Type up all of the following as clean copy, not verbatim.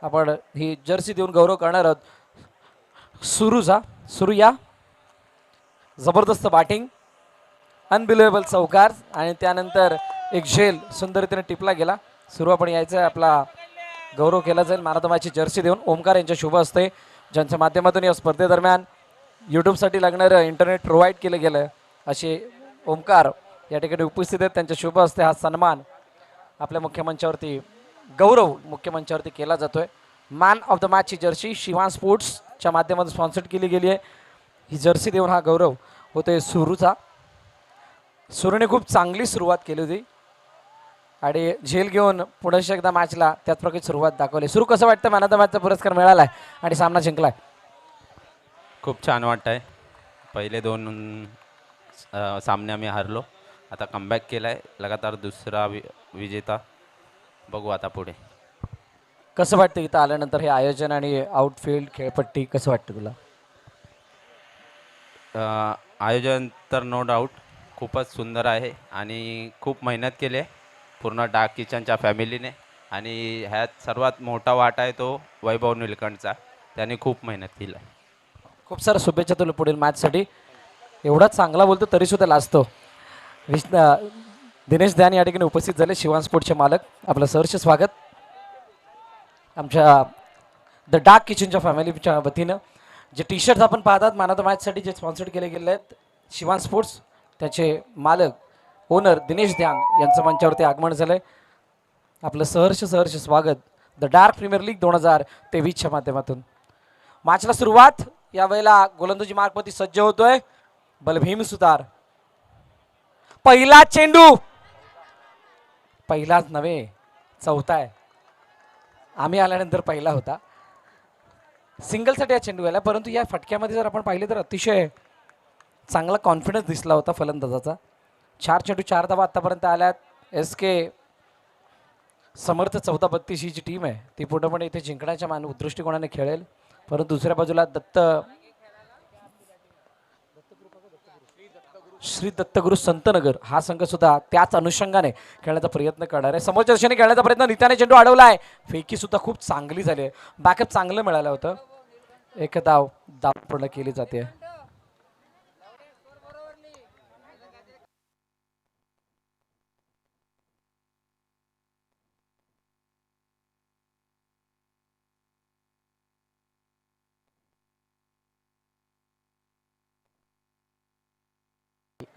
आपण ही जर्सी देऊन गौरव करणार आहोत सुरू या जबरदस्त बॅटिंग अनबिलिव्हेबल चौकार आणि त्यानंतर एक झेल सुंदर रीतीने टिपला गेला. सुरू आपण यायचा आपला गौरव केला जाईल मानतमाची जर्सी देऊन ओमकार यांच्या शुभ असते ज्यांच्या माध्यमातून या स्पर्धेदरम्यान यूट्यूबसाठी लागणारं इंटरनेट प्रोव्हाइड केलं गेलं असे ओमकार या ठिकाणी उपस्थित आहेत. त्यांच्या शुभ असते हा सन्मान आपल्या मुख्यमंचावरती गौरव मुख्यमंचावरती केला जातोय. मॅन ऑफ द मॅचची जर्सी शिवान स्पोर्ट्सच्या माध्यमातून स्पॉन्सर केली गेली आहे. ही जर्सी देऊन हा गौरव होतोय सुरूचा. सुरूने खूप चांगली सुरुवात केली होती आणि झेल घेऊन पुढे एकदा मॅचला त्याच प्रकारे सुरुवात दाखवली. सुरू कसं वाटतं मॅन ऑफ द मॅचचा पुरस्कार मिळालाय आणि सामना जिंकलाय? खूप छान वाटतंय. पहिले 2 सामने आम्ही हारलो, आता कमबॅक केलाय लगातार दुसरा विजेता. बघू आता पुढे. कसं वाटतं इथं आल्यानंतर हे आयोजन आणि आउटफील्ड खेळपट्टी कसं वाटतं तुला? आयोजन तर नो डाऊट खूपच सुंदर आहे आणि खूप मेहनत केली आहे पूर्ण डार्क किचनच्या फॅमिलीने आणि ह्यात सर्वात मोठा वाटा आहे तो वैभव निलकंठचा. त्याने खूप मेहनत केली आहे. खूप साऱ्या शुभेच्छा तुला पुढील मॅचसाठी. एवढा चांगला बोलतो तरीसुद्धा लाजतो. दिनेश ध्यान या ठिकाणी उपस्थित झाले शिवान स्पोर्टचे मालक. आपलं सहर्ष स्वागत. आमच्या द डार्क किचनच्या फॅमिलीच्या वतीनं जे टी शर्ट्स आपण पाहतात मॅन ऑफ द मॅचसाठी जे स्पॉन्सर केले गेले आहेत शिवान स्पोर्ट्स त्याचे मालक ओनर दिनेश ध्यान यांचं मंचावरती आगमन झालं आहे. आपलं सहर्ष स्वागत द डार्क प्रीमियर लीग 2023च्या माध्यमातून. मॅचला सुरुवात यावेळेला गोलंदाजी मार्गपती सज्ज होतोय बलभीम सुतार. पहिला चेंडू, पहिलाच नव्हे चौथा आहे. आम्ही आल्यानंतर पहिला होता. सिंगलसाठी हा चेंडू आला परंतु या फटक्यामध्ये जर आपण पाहिले तर अतिशय चांगला कॉन्फिडन्स दिसला होता फलंदाजाचा. 4 चेंडू 4 धावा आतापर्यंत आल्यात. SK समर्थ 14-32 ही जी टीम आहे ती पूर्णपणे इथे जिंकण्याच्या दृष्टिकोनाने खेळेल. परंतु दुसऱ्या बाजूला श्री दत्तगुरु संतनगर हा संघ सुद्धा त्याच अनुषंगाने खेळण्याचा प्रयत्न करणार आहे. समोरच्या दिशेने खेळण्याचा प्रयत्न नित्याने चेंडू अडवलाय. फेकी सुद्धा खूप चांगली झाली आहे. बॅकअप चांगलं मिळालं होतं. एक धाव पूर्ण केली जाते.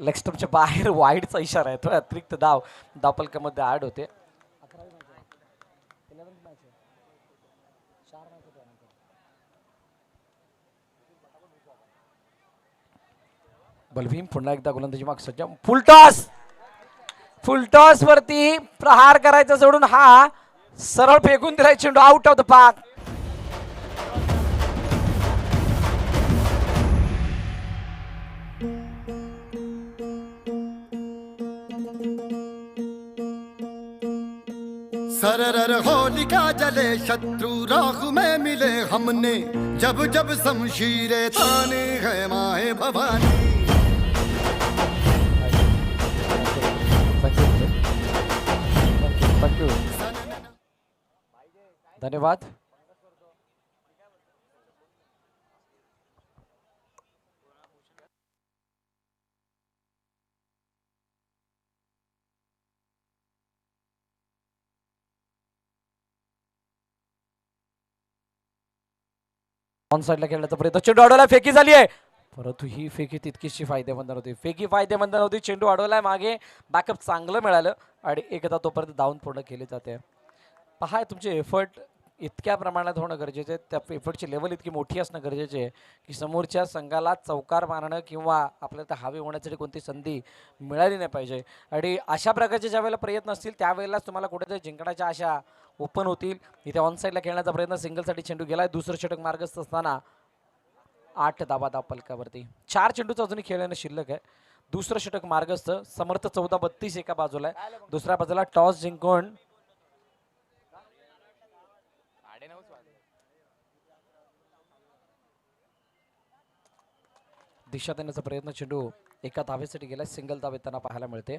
लेग स्टंपच्या बाहेर वाईडचा इशारा आहे. तो अतिरिक्त धावफलकामध्ये ऍड होते. बलभीम पुन्हा एकदा गोलंदाजी माग सज्ज. फुलटॉस वरती प्रहार करायचा सोडून हा सरळ फेकून दिलाय चेंडू आउट ऑफ द पार्क. सरर होलिका जले शत्रु राख में मिले हमने जब जब शमशीरें ताने है माए भवानी. धन्यवाद. ऑन साईडला खेळण्याचा प्रयत्न. चेंडू अडवलाय. फेकी झाली आहे परंतु ही फेकी तितकीशी फायदेमंद नव्हती. फेकी फायदेमंद नव्हती. चेंडू अडवलाय मागे. बॅकअप चांगलं मिळालं आणि एकदा तोपर्यंत धावून पूर्ण केली जाते. पहा तुमचे एफर्ट इतक्या प्रमाणात होणं गरजेचं आहे. त्या एफर्टची लेवल इतकी मोठी असणं गरजेचे आहे की समोरच्या संघाला चौकार मारणं किंवा आपल्याला हवे होण्यासाठी कोणती संधी मिळाली नाही पाहिजे. आणि अशा प्रकारचे ज्या वेळेला प्रयत्न असतील त्यावेळेलाच तुम्हाला कुठेतरी जिंकण्याच्या आशा ओपन होतील. इथे ऑन साईडला खेळण्याचा प्रयत्न सिंगलसाठी चेंडू गेलाय. दुसरं षटक मार्गस्थ असताना 8 धावा धावफलकावरती. 4 चेंडूचा अजूनही खेळण्याने शिल्लक आहे. दुसरं षटक मार्गस्थ. समर्थ 14-32 एका बाजूला आहे. दुसऱ्या बाजूला टॉस जिंकून दिशा देण्याचा प्रयत्न. चेंडू एका धावेसाठी गेला. सिंगल धाव येताना पाहायला मिळते.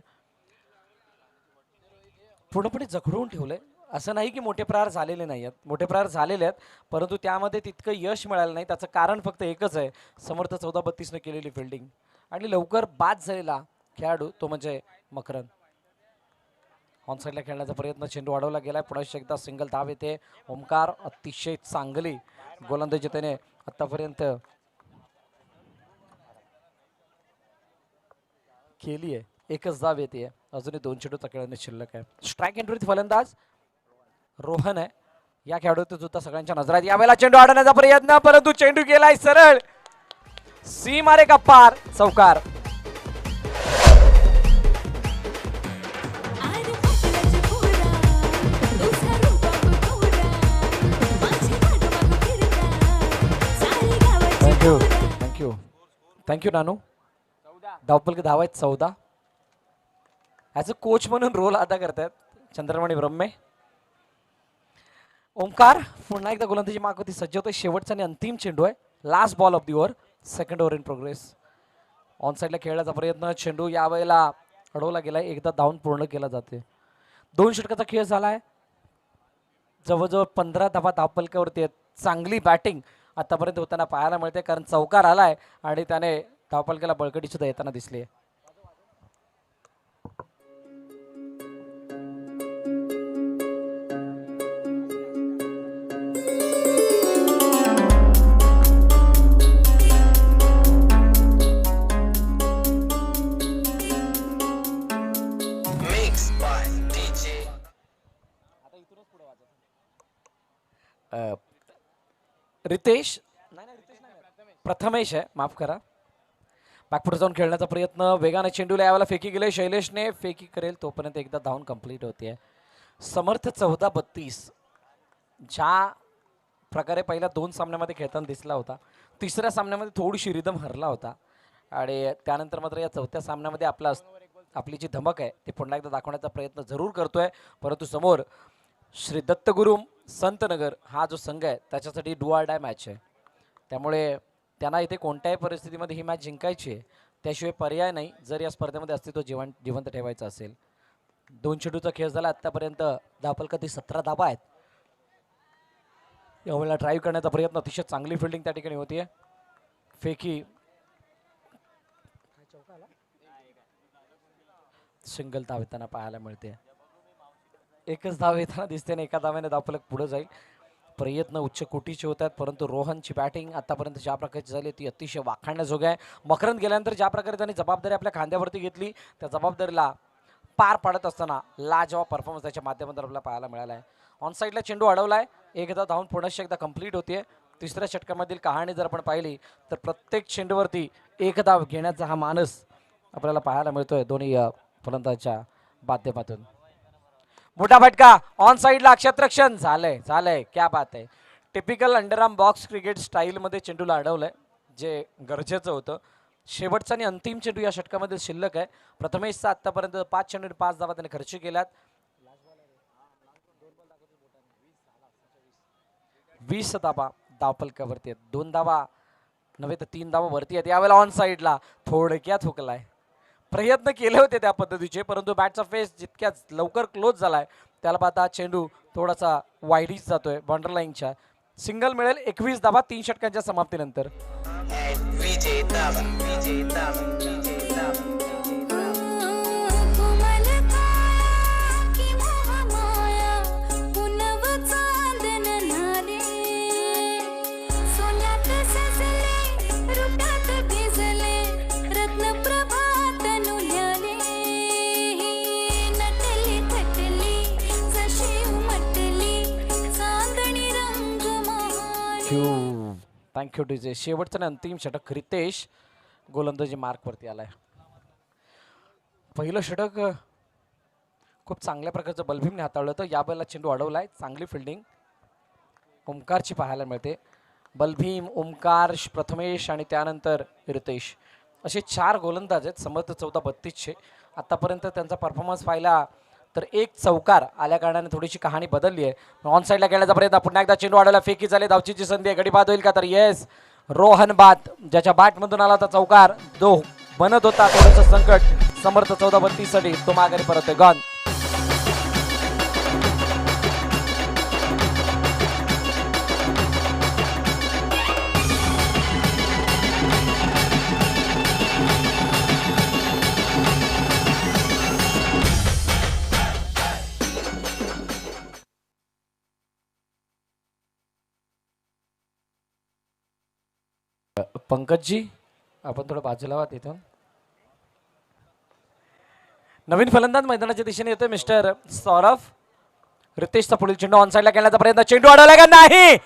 पूर्णपणे जखडून ठेवलंय असं नाही की मोठे प्रहार झालेले नाही आहेत, मोठे प्रहार झालेले आहेत, परंतु त्यामध्ये तितकं यश मिळालं नाही. त्याचं कारण फक्त एकच आहे, समर्थ 14-32 केलेली फिल्डिंग आणि लवकर बाद झालेला खेळाडू तो म्हणजे मकरंद. ऑन साईडला खेळण्याचा प्रयत्न, चेंडू अडवला गेलाय, पुन्हा एकदा सिंगल धाव येते. ओमकार अतिशय चांगली गोलंदाजी त्याने आतापर्यंत केली आहे. एकच धाव येते, अजूनही 2 चेंडूचा खेळणे शिल्लक आहे. स्ट्राईक एंट्रीत फलंदाज रोहन आहे. या खेळाडूचा सुद्धा सगळ्यांच्या नजरात. यावेळेला चेंडू अडवण्याचा प्रयत्न, परंतु चेंडू गेलाय सरळ सीमारे का पार, चौकार. थँक्यू थँक्यू थँक्यू नानू. धावपल धाव आहेत 14. ॲज अ कोच म्हणून रोल अदा करतात चंद्रमणी ब्रह्मे. ओमकार पुन्हा एकदा गोलंदाजी मागवती सज्ज होतोय. शेवटचा आणि अंतिम चेंडू आहे, last ball of the over, second over in progress. On साईडला खेळण्याचा प्रयत्न, चेंडू यावेळेला अडवला गेलाय, एकदा धावून पूर्ण केला जाते. 2 षटकाचा खेळ झालाय, जवळजवळ 15 धावा धावपलकावरती आहेत. चांगली बॅटिंग आतापर्यंत होताना पाहायला मिळते, कारण चौकार आलाय आणि त्याने धावपलकाला बळकटी सुद्धा येताना दिसली आहे. रितेश प्रथमेश आहे, माफ करा. बॅकफुट जाऊन खेळण्याचा प्रयत्न, वेगाने चेंडूला यावेळेला फेकी गेले. शैलेशने फेकी करेल तोपर्यंत एकदा धावून कंप्लीट होते. समर्थ 14-32 ज्या प्रकारे पहिल्या 2 सामन्यामध्ये खेळताना दिसला होता, तिसऱ्या सामन्यामध्ये थोडीशी रिदम हरला होता आणि त्यानंतर मात्र या 4थ्या सामन्यामध्ये आपली जी धमक आहे ती पुन्हा एकदा दाखवण्याचा प्रयत्न जरूर करतोय. परंतु समोर श्री दत्तगुरु संतनगर हा जो संघ आहे त्याच्यासाठी डू ऑर डाय मॅच आहे, त्यामुळे त्यांना इथे कोणत्याही परिस्थितीमध्ये ही मॅच जिंकायची आहे, त्याशिवाय पर्याय नाही जर या स्पर्धेमध्ये अस्तित्व जिवंत ठेवायचं असेल. 2 चेंडूचा खेळ झाला आतापर्यंत, धावपलकावरती 17 धावा आहेत. यावेळेला ड्राईव्ह करण्याचा प्रयत्न, अतिशय चांगली फिल्डिंग त्या ठिकाणी होतीये. फेकी सिंगल धाव येताना पाहायला मिळते. एकच धाव येताना दिसते आणि एका धाव्याने धावपलक पुढे जाईल. प्रयत्न उच्च कोटीचे होत आहेत, परंतु रोहनची बॅटिंग आतापर्यंत ज्या प्रकारची झाली ती अतिशय वाखाणण्याजोग आहे. मकरंद गेल्यानंतर ज्या प्रकारे त्यांनी जबाबदारी आपल्या खांद्यावरती घेतली, त्या जबाबदारीला पार पाडत असताना लाजवाब परफॉर्मन्स त्याच्या माध्यमातून आपल्याला पाहायला मिळाला आहे. ऑन साईडला चेंडू अडवलाय, एकदा धावून पुन्हा एकदा कंप्लीट होते. तिसऱ्या षटकामधील कहाणी जर आपण पाहिली तर प्रत्येक चेंडूवरती एक धाव घेण्याचा हा मानस आपल्याला पाहायला मिळतोय दोन्ही फलंदाजाच्या माध्यमातून. मोठा फटका ऑन साईडला, क्षेत्ररक्षण झालंय क्या बात आहे. टिपिकल अंडरआर्म बॉक्स क्रिकेट स्टाईलमध्ये चेंडूला अडवलंय, जे गरजेचं होतं. शेवटचा आणि अंतिम चेंडू या षटकामध्ये शिल्लक आहे. प्रथमेशचा आतापर्यंत 5 चेंडू 5 धावा त्याने खर्च केल्यात. 20 धावा धावपलकावरती आहेत, 2 धावा नव्हे तर 3 धावा वरती आहेत. यावेळेला ऑन साईडला थोडक्यात हुकलाय. प्रयत्न केले होते त्या पद्धतीचे, परंतु बॅटचा फेस जितक्या लवकर क्लोज झालाय त्याला पाहता चेंडू थोडासा वाईडीच जातोय बॉर्डर लाईनच्या. सिंगल मिळेल 21 धावा 3 षटकांच्या समाप्तीनंतर. Thank you DJ. शेवटचं आणि अंतिम षटक रितेश गोलंदाजी मार्कवरती आलाय. पहिलं षटक खूप चांगल्या प्रकारचं बलभीमने हाताळलं होतं. यावेळेला चेंडू अडवलाय, चांगली फिल्डिंग ओमकारची पाहायला मिळते. बलभीम, ओमकार, प्रथमेश आणि त्यानंतर रितेश असे 4 गोलंदाज आहेत समर्थ 14-32चे. आतापर्यंत त्यांचा परफॉर्मन्स पाहिला तर एक चौकार आल्या कारणाने थोडीशी कहाणी बदलली आहे. ऑन साईडला खेळण्याचा प्रयत्न, पुन्हा एकदा चेंडू अडवला, फेकी झाली, धावचीची संधी आहे, गडी बाद होईल का? तर येस, रोहन बाद ज्याच्या बॅटमधून आला होता चौकार, जो बनत होता थोडंसं संकट समर्थ 14-32 साठी, तो माघारी परत आहे. गॉन. पंकजजी आपण थोडं बाजूला व्हा तिथून. नवीन फलंदाज मैदानाच्या दिशेने येतोय मिस्टर सौरभ. रितेशचा पुढील चेंडू ऑन साईडला खेळण्याचा प्रयत्न, चेंडू अडवला का नाही,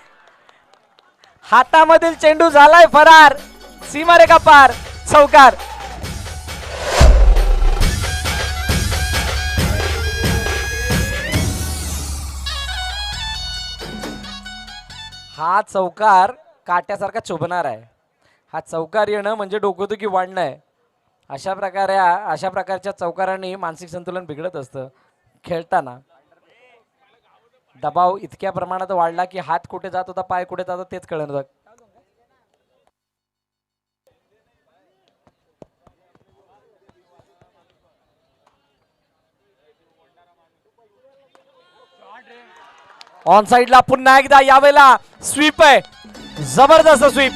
हातामधील चेंडू झालाय फरार, सीमारेखा पार, चौकार. हा चौकार काट्यासारखा चुभणार आहे. हा चौकार येणं म्हणजे डोकेदुखी वाढणं आहे. अशा प्रकारच्या चौकारांनी मानसिक संतुलन बिघडत असतं खेळताना. दबाव इतक्या प्रमाणात वाढला की हात कुठे जात होता, पाय कुठे जात होता तेच कळत नव्हतं. ऑन साइडला पुन्हा एकदा यावेळेला स्वीप आहे, जबरदस्त स्वीप,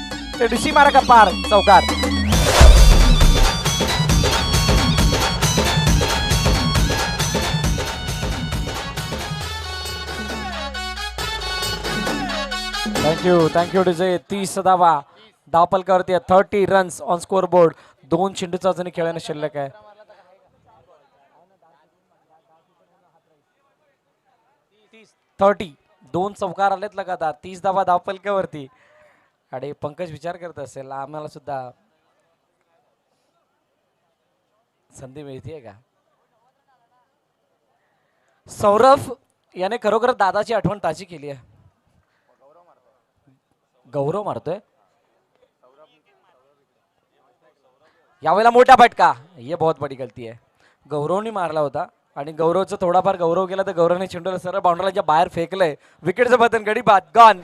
ऋषी मारा का पार, चौकार. Thank you DJ. 30 धावा धावपलकावरती 30 रन्स ऑन स्कोर बोर्ड. 2 चेंडूचा अजून खेळण्याने शिल्लक आहे. 30 2 चौकार आलेत लगातार. 30 धावा धावपलकावरती. आणि पंकज विचार करत असेल आम्हाला सुद्धा संधी मिळतीये का. सौरभ याने खरोखर दादाची आठवण ताजी केली आहे. गौरव मारतोय यावेळेला मोठा फटका. ये बहुत बड़ी गलती है. गौरवने मारला होता आणि गौरवचं थोडाफार गौरव केला तर गौरवने चेंडूला सरळ बाउंड्रीच्या बाहेर फेकलंय. विकेटचं पतन, गडी बाद, गॉन.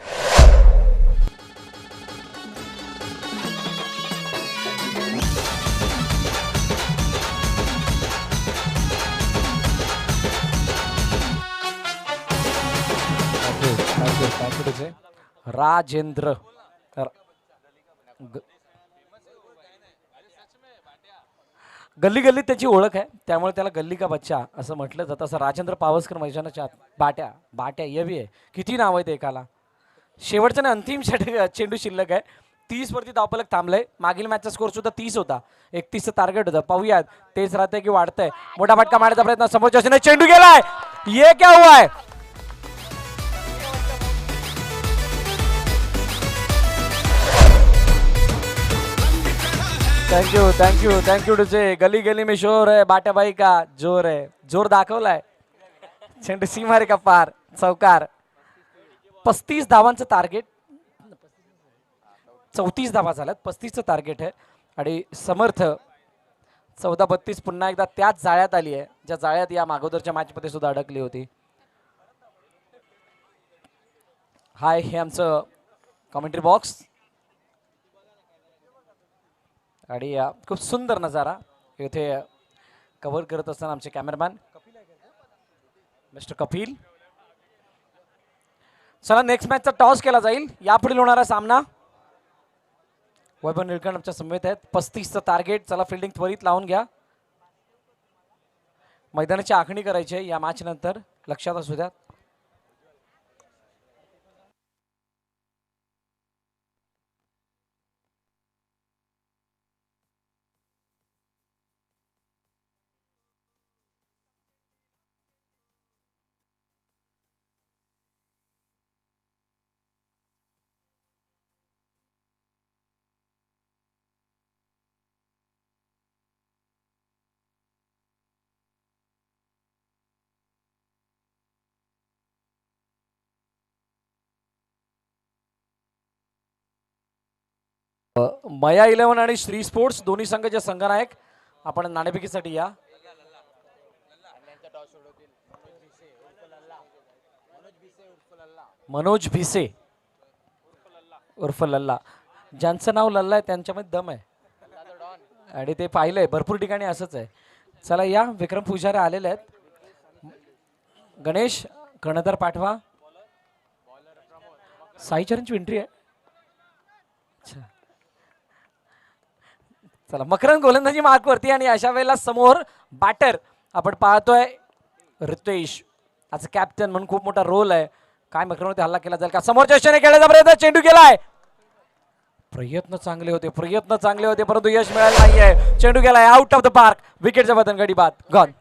राजेंद्र गल्ली गल्लीत त्याची ओळख आहे, त्यामुळे त्याला गल्ली का बच्चा असं म्हटलं जातं. असं राजेंद्र पावसकर मैदानाच्या बाट्या येवी आहे. किती नाव आहेत एकाला. शेवटच्या अंतिम चेंडू शिल्लक आहे. 30 वरती धावपलक थांबलंय. मागील मॅचचा स्कोर सुद्धा 30 होता. 31चं टार्गेट होतं. पाहूयात तेच राहतंय की वाढतंय. मोठा फटका मारण्याचा प्रयत्न, समोरच्या चेंडू गेलाय. ये क्या हुआ है. Thank you DJ. गली गली में शोर है, बाट्या बाई का जोर है. जोर दाखवलाय. चेंडू सीमारे का पार, चौकार. 35 धावांचं टार्गेट. 34 धावा झाल्यात. 35चं टार्गेट आहे. आणि समर्थ 14-32 पुन्हा एकदा त्याच जाळ्यात आली आहे ज्या जाळ्यात या मागोदरच्या मॅचमध्ये सुद्धा अडकली होती. हाय, हे आमचं कमेंट्री बॉक्स. आणि खूप सुंदर नजारा इथे कव्हर करत असताना आमचे कॅमेरामॅन मिस्टर कपिल. चला नेक्स्ट मॅचचा टॉस केला जाईल. यापुढील होणारा सामना. वैभव निळकंठ आमच्या समवेत आहेत. 35चं टार्गेट. चला फिल्डिंग त्वरित लावून घ्या. मैदानाची आखणी करायची आहे या मॅच नंतर, लक्षात असू द्या. मया 11 आणि श्री स्पोर्ट्स दोन्ही संघाचे संघनायक आपण नाणेफेकीसाठी या. मनोज भिसे उर्फ लल्ला. ज्यांचं नाव लल्ला आहे त्यांच्यामध्ये दम आहे आणि ते पाहिलंय भरपूर ठिकाणी असंच आहे. चला या. विक्रम पुजारी आलेले आहेत. गणेश कर्णधार पाठवा. साईचरणची एंट्री आहे. अच्छा, चला. मकरंद गोलंदाजी मार्कवरती आणि अशा वेळेला समोर बॅटर आपण पाहतोय रितेश. आज कॅप्टन म्हणून खूप मोठा रोल आहे. काय मकरंदवरती हल्ला केला जाईल का. समोरच्या दिशेने खेळण्याचा प्रयत्न, चेंडू गेलाय. प्रयत्न चांगले होते परंतु यश मिळालं नाहीये. चेंडू गेलाय आउट ऑफ द पार्क. विकेटच्या बदन गडी बाद गॉन.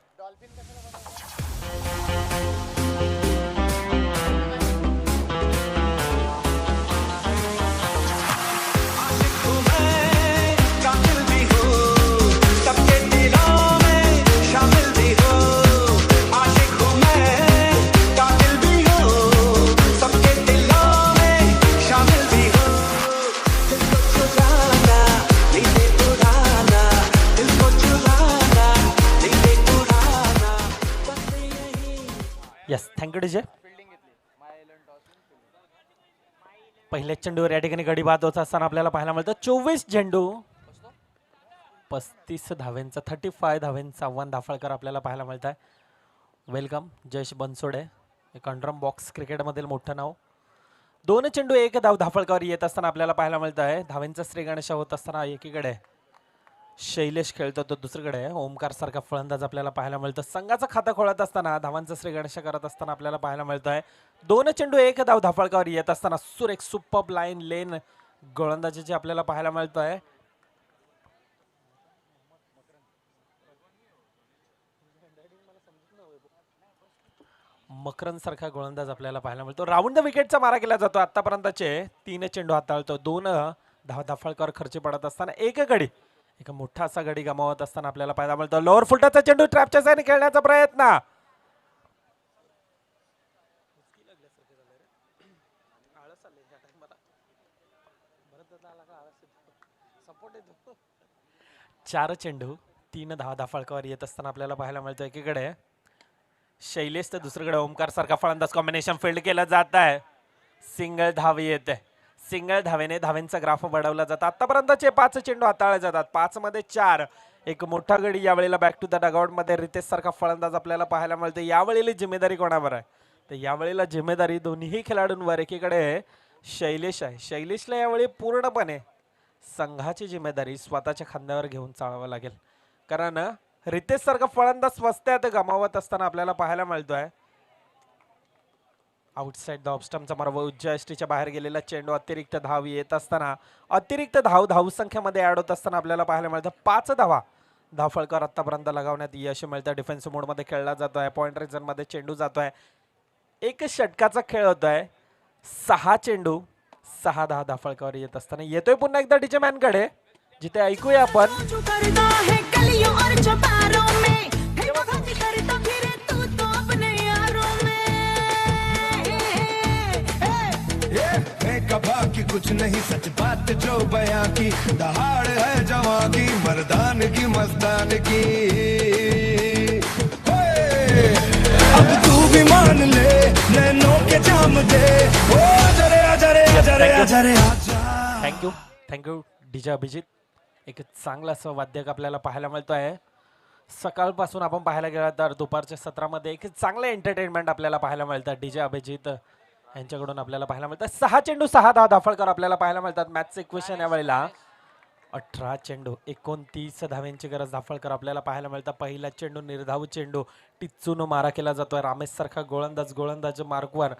Yes, thank you DJ. पहिल्याच चेंडूवर या ठिकाणी गडी बाद होत असताना आपल्याला पाहायला मिळतं 24 चेंडू 35 धाव्यांचा 35 धाव्यांचा आव्हान दाफळकर आपल्याला पाहायला मिळत आहे. वेलकम जयेश बनसोडे. एक अंडरम बॉक्स क्रिकेटमधील मोठं नाव. 2 चेंडू 1 धाव दाफळकर येत असताना आपल्याला पाहायला मिळत आहे. धाव्यांचा श्रीगणेश होत असताना एकीकडे शैलेश खेळतो तो दुसरीकडे ओमकार सारखा फलंदाज आपल्याला पाहायला मिळतं. संघाचं खातं खोळत असताना धावांचं श्रीगणेश करत असताना आपल्याला पाहायला मिळत आहे. 2 चेंडू 1 धाव धाफळकावर येत असताना सुरेख सुपर लाईन लेन गोलंदाजीचे आपल्याला पाहायला मिळत आहे. मकरन सारखा गोलंदाज आपल्याला पाहायला मिळतो. राऊंड द विकेटचा मारा केला जातो. आतापर्यंतचे 3 चेंडू हाताळतो. 2 धाव धाफळकावर खर्ची पडत असताना एक गडी एक मोठा असा गडी गमावत असताना आपल्याला पाहायला मिळतो. लोअर फुटाचा चेंडू ट्रॅपच्या साईडने खेळण्याचा प्रयत्न. चार चेंडू 3 धाव दाफळकावर येत असताना आपल्याला पाहायला मिळतो. एकीकडे शैलेश तर दुसरीकडे ओमकार सारखा फलंदाज कॉम्बिनेशन फील्ड केलं जात आहे. सिंगल धाव येते. सिंगल धावेने धावेंचा ग्राफ वाढवला जातो. आतापर्यंतचे 5 चेंडू हाताळले जातात. 5 मध्ये 4 एक मोठा गडी यावेळेला बॅक टू द डगआउट मध्ये रितेश सारखा फलंदाज आपल्याला पाहायला मिळते. यावेळेला जिम्मेदारी कोणावर आहे तर यावेळेला जिम्मेदारी दोन्ही खेळाडूंवर. एकीकडे शैलेश आहे. शैलेशला यावेळी पूर्णपणे संघाची जिम्मेदारी स्वतःच्या खांद्यावर घेऊन चालवावं लागेल. कारण रितेश सारखा फलंदाज स्वस्त्यात गमावत असताना आपल्याला पाहायला मिळतोय. आउटसाइड द ऑफस्टमचा मार्ग उज्ज्या एसटीच्या बाहेर गेलेला चेंडू अतिरिक्त धाव येत असताना अतिरिक्त धावसंख्येमध्ये ऍड होत असताना आपल्याला पाहायला मिळतं 5 धावा धाफळकर आतापर्यंत लगावण्यात यश मिळतं. डिफेन्सिव्ह मोडमध्ये खेळला जातोय. पॉइंट रिजन मध्ये चेंडू जातोय. एक षटकाचा खेळ होतोय. 6 चेंडू 6 धाव धाफळकर येत असताना येतोय पुन्हा एकदा डीजे मॅन कडे जिथे ऐकूया आपण की कुछ नहीं सच बात जो बयां की दहाड़ है जवां की मर्दान की मस्तान की अब तू भी मान ले नैनों के जाम दे ओ जरे जरे जरे जरे थँक्यू डीजे अभिजित. एक चांगलं असं वाद्य आपल्याला पाहायला मिळतो आहे. सकाळपासून आपण पाहायला गेला तर दुपारच्या सत्रामध्ये एक चांगलं एंटरटेनमेंट आपल्याला पाहायला मिळतं. डीजे अभिजित यांच्याकडून आपल्याला पाहायला मिळतं. 6 चेंडू 6 धाव दाफळकर आपल्याला पाहायला मिळतात. मॅचचं इक्वेशन यावेळेला 18 चेंडू 29 धाव्यांची गरज दाफळकर आपल्याला पाहायला मिळतं. पहिला चेंडू निर्धाव चेंडू टिच्चून मारा केला जातोय. रामेश सारखा गोलंदाज मार्कवर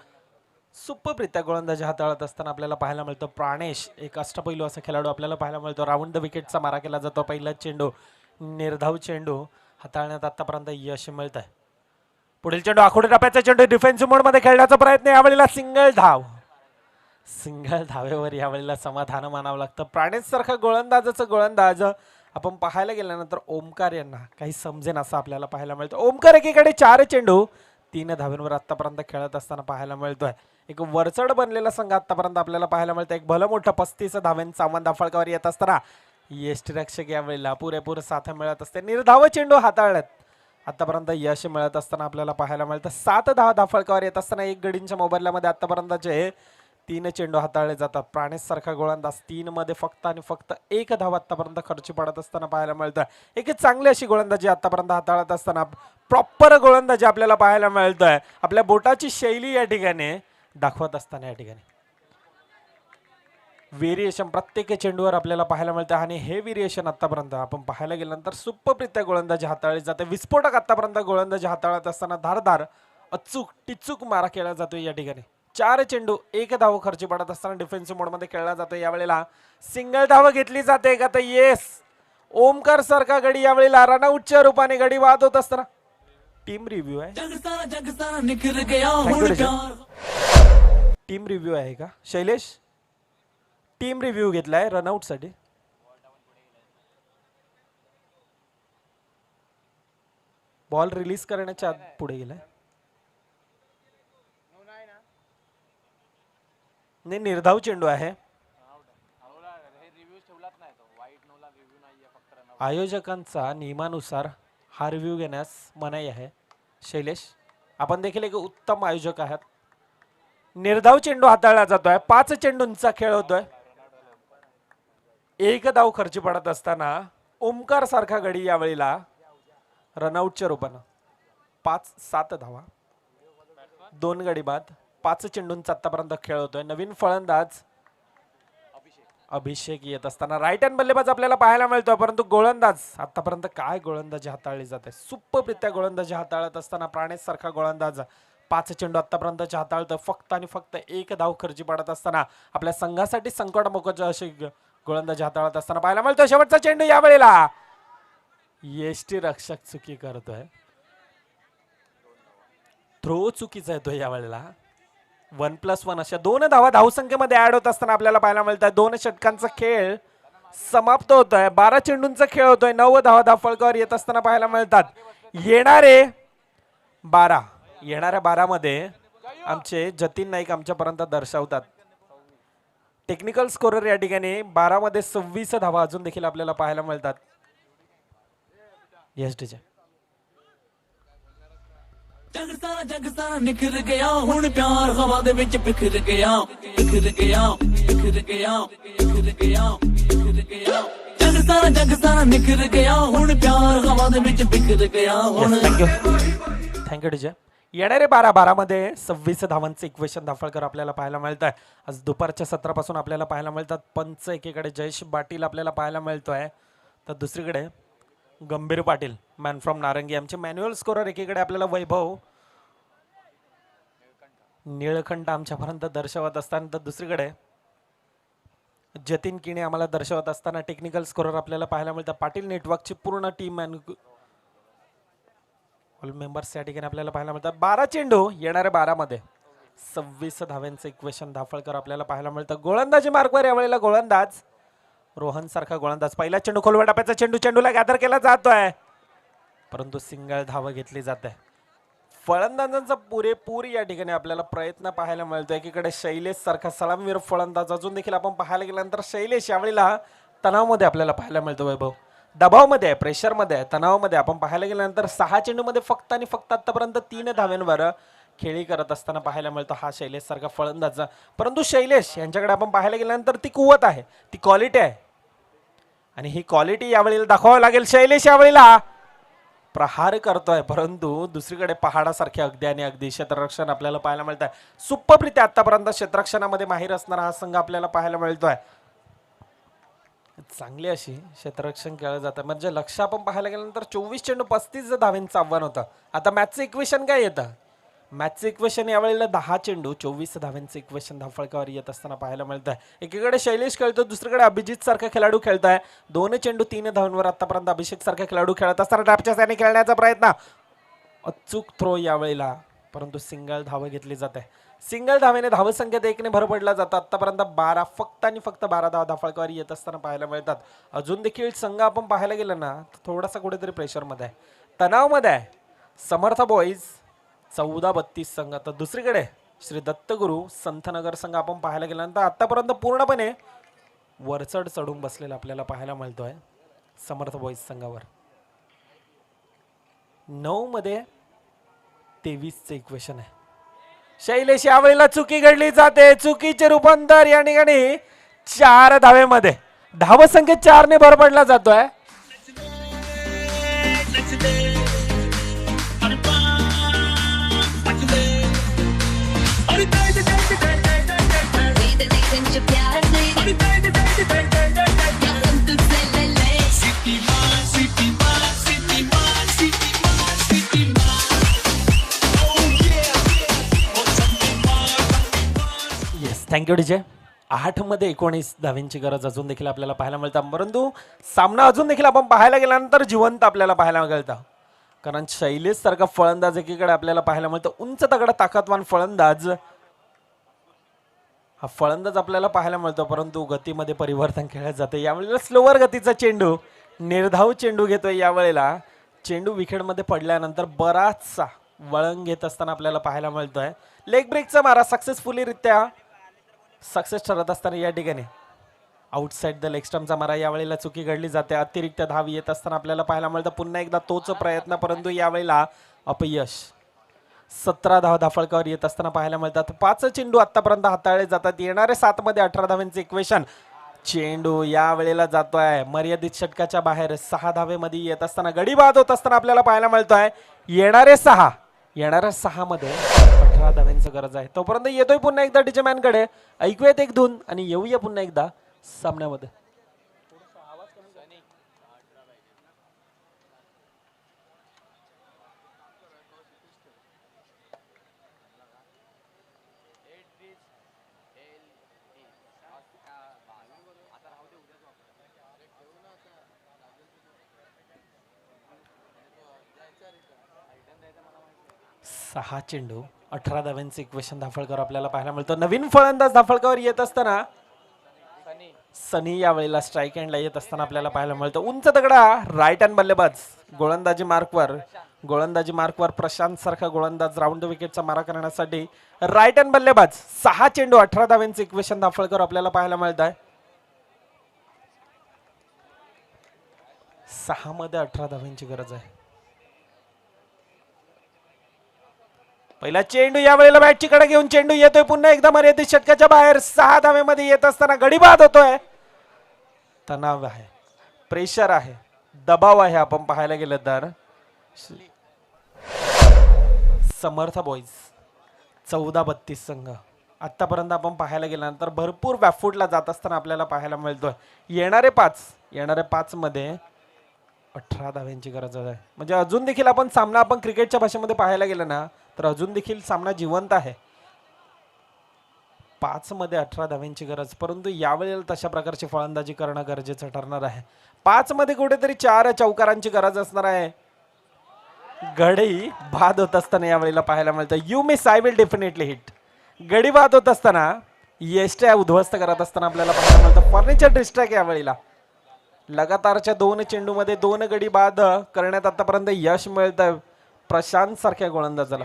सुपरप्रित्या गोलंदाजी हाताळत असताना आपल्याला पाहायला मिळतं. प्राणेश एक अष्टपैलू असा खेळाडू आपल्याला पाहायला मिळतो. राऊंड द विकेटचा मारा केला जातो. पहिला चेंडू निर्धाव चेंडू हाताळण्यात आतापर्यंत यश मिळत आहे. पुढील चेंडू आखोडी टप्प्याचा चेंडू डिफेन्सिव्ह मोड मध्ये खेळण्याचा प्रयत्न. यावेळेला सिंगल धावेवर यावेळेला समाधान मानावं लागतं. प्राणेश सारखा गोलंदाज आपण पाहायला गेल्यानंतर ओमकार यांना काही समजेन असं आपल्याला पाहायला मिळतं. ओमकार एकीकडे 4 चेंडू 3 धाव्यांवर आतापर्यंत खेळत असताना पाहायला मिळतोय. एक वरचढ बनलेला संघ आतापर्यंत आपल्याला पाहायला मिळतं. एक भलं मोठं 35 धाव्यांचं आव्हान दाफळकावर येत असताना यष्टीरक्षक यावेळेला पुरेपूर साथ मिळत असते. निर्धाव चेंडू हाताळत आतापर्यंत यश मिळत असताना आपल्याला पाहायला मिळतं. 7 धावा दाफळकावर येत असताना एक गडींच्या मोबदल्यामध्ये आतापर्यंतचे 3 चेंडू हाताळले जातात. प्राणेश सारखा गोलंदाज 3 मध्ये फक्त आणि फक्त 1 धाव आतापर्यंत खर्ची पडत असताना पाहायला मिळतं. एक चांगली अशी गोलंदाजी आतापर्यंत हाताळत असताना प्रॉपर गोलंदाजी आपल्याला पाहायला मिळतोय. आपल्या बोटाची शैली या ठिकाणी दाखवत असताना या ठिकाणी व्हेरिएशन प्रत्येक चेंडूवर आपल्याला पाहायला मिळतं. आणि हे व्हेरिएशन आतापर्यंत आपण पाहायला गेल्यानंतर सुपरप्रित्या गोलंदाजी हाताळली जाते. विस्फोटक आतापर्यंत गोलंदाजी हाताळत असताना धारदार अचूक टिचूक मारा केला जातो. या ठिकाणी 4 चेंडू 1 धाव खर्ची पडत असताना डिफेन्सिव्ह मोडमध्ये खेळला जातो. यावेळेला सिंगल धाव घेतली जाते का तर येस, ओमकार सारखा गडी यावेळेला रनआउटच्या रूपाने गडी बाद होत असताना. टीम रिव्ह्यू आहे, टीम रिव्ह्यू आहे का शैलेश? टीम रिव्ह्यू घेतलाय रनआउट साठी. बॉल रिलीज करण्याच्या आत पुढे गेलाय. नाही, निर्धाव चेंडू आहे. आयोजकांचा नियमानुसार हा रिव्ह्यू घेण्यास मनाई आहे. शैलेश, आपण देखील एक उत्तम आयोजक आहात. निर्धाव चेंडू हाताळला जातोय. 5 चेंडूंचा खेळ होतोय. 1 धाव खर्ची पडत असताना ओमकार सारखा गडी यावेळेला रनआउटच्या रूपानं 5-7 धावा, 2 गडी बाद. 5 चेंडूंचा आतापर्यंत खेळ होतोय. नवीन फलंदाज अभिषेक येत असताना राईट हँड बल्लेबाज आपल्याला पाहायला मिळतोय. परंतु गोलंदाज आतापर्यंत काय गोलंदाजी हाताळली जाते, सुप्परित्या गोलंदाजी हाताळत असताना प्राणेश सारखा गोलंदाज 5 चेंडू आतापर्यंत हाताळतोय. फक्त आणि फक्त 1 धाव खर्ची पडत असताना आपल्या संघासाठी संकटमोक्ष अशी गोलंदाजी हाताळत असताना पाहायला मिळतोय. शेवटचा चेंडू यावेळेला यष्टी रक्षक चुकी करतोय. थ्रो चुकीचा येतोय यावेळेला. 1+1 अशा 2 धावा धावसंख्येमध्ये ऍड होत असताना आपल्याला पाहायला मिळतंय. 2 षटकांचा खेळ समाप्त होतोय. 12 चेंडूंचा खेळ होतोय. 9 धावा धावफलकावर येत असताना पाहायला मिळतात. येणाऱ्या 12 मध्ये आमचे जतीन नाईक आमच्यापर्यंत दर्शवतात. टेक्निकल स्कोरर या ठिकाणी 12 मध्ये 26 धावा अजून देखील आपल्याला पाहायला मिळतात. Yes DJ. जग सारा निखर गया हुण प्यार हवा दे विच बिखर गया बिखर गया बिखर गया बिखर गया बिखर गया जग सारा निखर गया हुण प्यार हवा दे विच बिखर गया हुण. Thank you DJ. येणारे 12 मध्ये 26 धावांचे इक्वेशन दाफळकर आपल्याला पाहायला मिळत आहे. आज दुपारच्या सत्रापासून आपल्याला पाहायला मिळतात. पंच एकीकडे जयेश पाटील आपल्याला पाहायला मिळतोय, तर दुसरीकडे गंभीर पाटील मॅन फ्रॉम नारंगी. आमचे मॅन्युअल स्कोरर एकीकडे आपल्याला वैभव निळखंड आमच्यापर्यंत दर्शवत असताना, तर दुसरीकडे जतीन किणे आम्हाला दर्शवत असताना टेक्निकल स्कोरर आपल्याला पाहायला मिळतात. पाटील नेटवर्कची पूर्ण टीम ऑल मेंबर्स या ठिकाणी आपल्याला पाहायला मिळतात. 12 चेंडू येणाऱ्या 12 मध्ये 26 धाव्यांचं इक्वेशन दाफळकर आपल्याला पाहायला मिळतं. गोलंदाजी मार्कवर यावेळेला गोलंदाज रोहन सारखा गोलंदाज. पहिला चेंडू खोलवा टप्प्याचा चेंडूला गॅदर केला जातोय, परंतु सिंगल धाव घेतली जाते. फलंदाजांचा पुरेपूर या ठिकाणी आपल्याला प्रयत्न पाहायला मिळतो. एकीकडे शैलेश सारखा सलामीवीर फलंदाज अजून देखील आपण पाहायला गेल्यानंतर शैलेश यावेळेला तणावामध्ये आपल्याला पाहायला मिळतो. वैभव दबावमध्ये आहे, प्रेशरमध्ये आहे, तणावामध्ये आपण पाहायला गेल्यानंतर 6 चेंडूमध्ये फक्त आणि फक्त आतापर्यंत 3 धाव्यांवर खेळी करत असताना पाहायला मिळतो हा शैलेश सारखा फलंदाज. परंतु शैलेश यांच्याकडे आपण पाहायला गेल्यानंतर ती कुवत आहे, ती क्वालिटी आहे, आणि ही क्वालिटी यावेळेला दाखवावी लागेल. शैलेश यावेळेला प्रहार करतोय, परंतु दुसरीकडे पहाडासारखे अगदी आणि अगदी क्षेत्ररक्षण आपल्याला पाहायला मिळत आहे. सुप्परित्या आतापर्यंत क्षेत्ररक्षणामध्ये माहीर असणारा हा संघ आपल्याला पाहायला मिळतोय. चांगली अशी क्षेत्ररक्षण केलं जातं. म्हणजे लक्ष आपण पाहायला गेल्यानंतर 24 चेंडू 35 धाव्यांचं आव्हान होतं. आता मॅचचं इक्वेशन काय येतं? मॅचचं इक्वेशन यावेळेला 10 चेंडू 24 धाव्यांचं इक्वेशन धावफळकावर येत असताना पाहायला मिळत आहे. एकीकडे शैलेश खेळतो, दुसरीकडे अभिजित सारखा खेळाडू खेळतोय. 2 चेंडू 3 धावांवर आतापर्यंत अभिषेक सारखा खेळाडू खेळत असताना ड्रॅपच्या साने खेळण्याचा प्रयत्न, अचूक थ्रो यावेळेला, परंतु सिंगल धाव घेतली जाते. सिंगल धावेने धावसंख्येत 1ने भर पडला जातात. आतापर्यंत 12 फक्त आणि फक्त 12 धावा धावफळकावर येत असताना पाहायला मिळतात. अजून देखील संघ आपण पाहायला गेलं ना तर थोडासा कुठेतरी प्रेशरमध्ये आहे, तणावमध्ये आहे. समर्थ बॉईज 14-32 संघ. तर दुसरीकडे श्री दत्तगुरु संतनगर संघ आपण पाहायला गेल्यानंतर आतापर्यंत पूर्णपणे वरचढ चढून बसलेला आपल्याला पाहायला मिळतोय समर्थ बॉईज संघावर. 9 मध्ये 23चं इक्वेशन आहे. शैलेश यावेळेला चुकी घडली जाते, चुकीचे रूपांतर या ठिकाणी 4 धावेमध्ये धावसंख्येत 4ने भर पडला जातोय. Thank you DJ. 8 मध्ये 19 धावींची गरज अजून देखील आपल्याला पाहायला मिळतं, परंतु सामना अजून देखील आपण पाहायला गेल्यानंतर जिवंत आपल्याला पाहायला मिळतं. कारण शैलेश सारखा फलंदाज एकीकडे आपल्याला पाहायला मिळतं, उंच तगडा ताकदवान फलंदाज. हा फलंदाज आपल्याला पाहायला मिळतो, परंतु गतीमध्ये परिवर्तन केलं जाते. यावेळेला स्लोवर गतीचा चेंडू, निर्धाव चेंडू घेतोय. यावेळेला चेंडू विकेटमध्ये पडल्यानंतर बराचसा वळण घेत असताना आपल्याला पाहायला मिळतोय. लेग ब्रेकचा मारा सक्सेसफुली रित्या सक्सेस ठरत असताना या ठिकाणी आउटसाइड द लेग स्टंपचा मारा यावेळेला चुकी घडली जाते. अतिरिक्त धाव येत असताना आपल्याला पाहायला मिळतं. पुन्हा एकदा तोच प्रयत्न, परंतु यावेळेला अपयश. 17 धाव धाफळकावर येत असताना पाहायला मिळतात. 5 चेंडू आतापर्यंत हाताळले जातात. येणारे 7 मध्ये 18 धावांचे इक्वेशन. चेंडू यावेळेला जातोय मर्यादित षटकाच्या बाहेर. 6 धावेमध्ये येत असताना गडी बाद होत असताना आपल्याला पाहायला मिळतोय. येणाऱ्या 6 मध्ये 18 धावांची गरज आहे. तोपर्यंत येतोय पुन्हा एकदा डीजे मॅनकडे. ऐकूयात एक धून आणि येऊया पुन्हा एकदा सामन्यामध्ये. सहा चेंडू 18 धाव्यांचे इक्वेशन धाफळकर आपल्याला पाहायला मिळतं. नवीन फलंदाज धाफळकावर येत असताना सनी यावेळेला स्ट्राईक हँडला येत असताना आपल्याला पाहायला मिळतं. उंच तगडा राईट हँड बल्लेबाज. गोलंदाजी मार्कवर प्रशांत सारखा गोलंदाज राऊंड विकेटचा मारा करण्यासाठी राईट हँड बल्लेबाज. 6 चेंडू 18 धाव्यांचे इक्वेशन धाफळकर आपल्याला पाहायला मिळत आहे. 6 मध्ये 18 धाव्यांची गरज आहे. पहिला चेंडू यावेळेला बॅटची कडे घेऊन चेंडू येतोय पुन्हा एकदा मर्यादित षटकाच्या बाहेर. 6 धावेमध्ये येत असताना गडी बाद होतोय. तणाव आहे, प्रेशर आहे, दबाव आहे. आपण पाहायला गेलं तर समर्थ बॉईज 14-32 संघ आतापर्यंत आपण पाहायला गेल्यानंतर भरपूर बॅकफूटला जात असताना आपल्याला पाहायला मिळतोय. येणारे 5 मध्ये 18 धाव्यांची गरज आहे. म्हणजे अजून देखील आपण सामना आपण क्रिकेटच्या भाषेमध्ये पाहायला गेलं ना तर अजून देखील सामना जिवंत आहे. 5 मध्ये 18 धाव्यांची गरज, परंतु यावेळेला तशा प्रकारची फलंदाजी करणं गरजेचं ठरणार आहे. 5 मध्ये कुठेतरी 4 चौकारांची गरज असणार आहे. गडी बाद होत असताना यावेळेला पाहायला मिळतं. You miss I will definitely hit. गडी बाद होत असताना यष्ट्या उद्ध्वस्त करत असताना आपल्याला पाहायला मिळतं. फर्निचर डिस्ट्रॅक्ट यावेळेला लगातारच्या 2 चेंडूमध्ये 2 गडी बाद करण्यात आतापर्यंत यश मिळतं प्रशांत सारख्या गोलंदाजाला.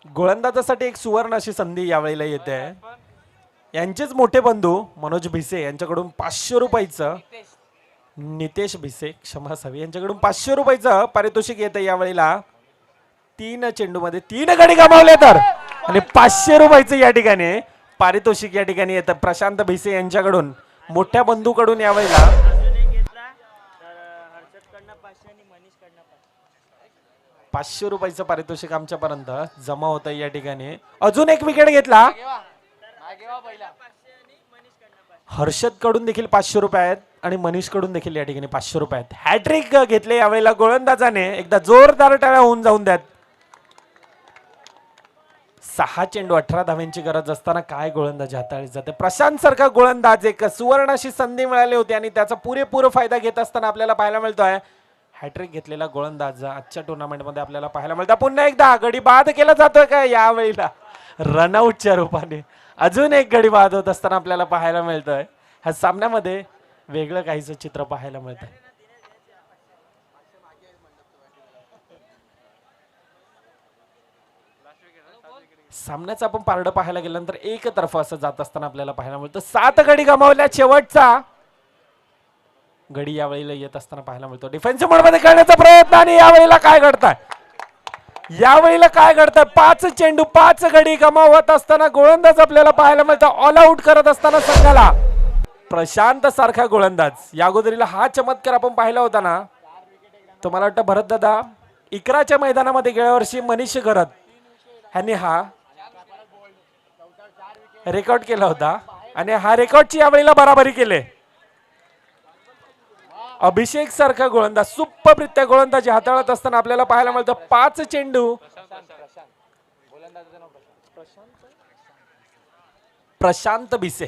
गोलंदाजासाठी एक सुवर्ण अशी संधी यावेळेला येते. यांचेच मोठे बंधू मनोज भिसे यांच्याकडून 500 रुपयाचं, नितेश भिसे क्षमा असावी, यांच्याकडून 500 रुपयाचं पारितोषिक येतं यावेळेला. 3 चेंडूमध्ये 3 गडी गमावले तर आणि 500 रुपयाचं या ठिकाणी पारितोषिक या ठिकाणी येतं प्रशांत भिसे यांच्याकडून, मोठ्या बंधूकडून. यावेळेला 500 रुपयाचं पारितोषिक आमच्यापर्यंत जमा होतं या ठिकाणी. अजून एक विकेट घेतला. हर्षद कडून देखील 500 रुपये आहेत आणि मनीष कडून देखील या ठिकाणी 500 रुपये आहेत. हॅट्रिक घेतले यावेळेला गोलंदाजाने. एकदा जोरदार टाळ्या होऊन जाऊन द्यात. 6 चेंडू 18 धाव्यांची गरज असताना काय गोलंदाजी हाताळली जाते. प्रशांत सारखा गोलंदाज एक सुवर्ण अशी संधी मिळाली होती आणि त्याचा पुरेपूर फायदा घेत असताना आपल्याला पाहायला मिळतोय. हॅट्रिक घेतलेला गोलंदाज आजच्या टुर्नामेंटमध्ये आपल्याला पाहायला मिळतं. पुन्हा एकदा गडी बाद केला जातोय का यावेळेला रनआउटच्या रूपाने. अजून एक गडी बाद होत असताना आपल्याला पाहायला मिळतंय. ह्या सामन्यामध्ये वेगळं काहीच चित्र पाहायला मिळतंय. सामन्याचं आपण पारडं पाहायला गेल्यानंतर एकतर्फा असं जात असताना आपल्याला पाहायला मिळतं. 7 गडी गमावल्या. शेवटचा गडी यावेळेला येत असताना पाहायला मिळतो. डिफेन्सिव्ह मोडमध्ये खेळण्याचा प्रयत्न आणि यावेळेला काय घडतंय. 5 चेंडू 5 गडी गमावत असताना गोलंदाज आपल्याला पाहायला मिळतं. ऑल आउट करत असताना संघाला प्रशांत सारखा गोलंदाज. या अगोदरीला हा चमत्कार आपण पाहिला होता ना. तुम्हाला वाटतं भरत दादा इकराच्या मैदानामध्ये गेल्या वर्षी मनीष घरत ह्यांनी हा रेकॉर्ड केला होता आणि हा रेकॉर्डची यावेळेला बराबरी केले. अभिषेक सारखा गोलंदाज सुप्परित्या गोलंदाजी हाताळत असताना आपल्याला पाहायला मिळतं. 5 चेंडू प्रशांत बिसे.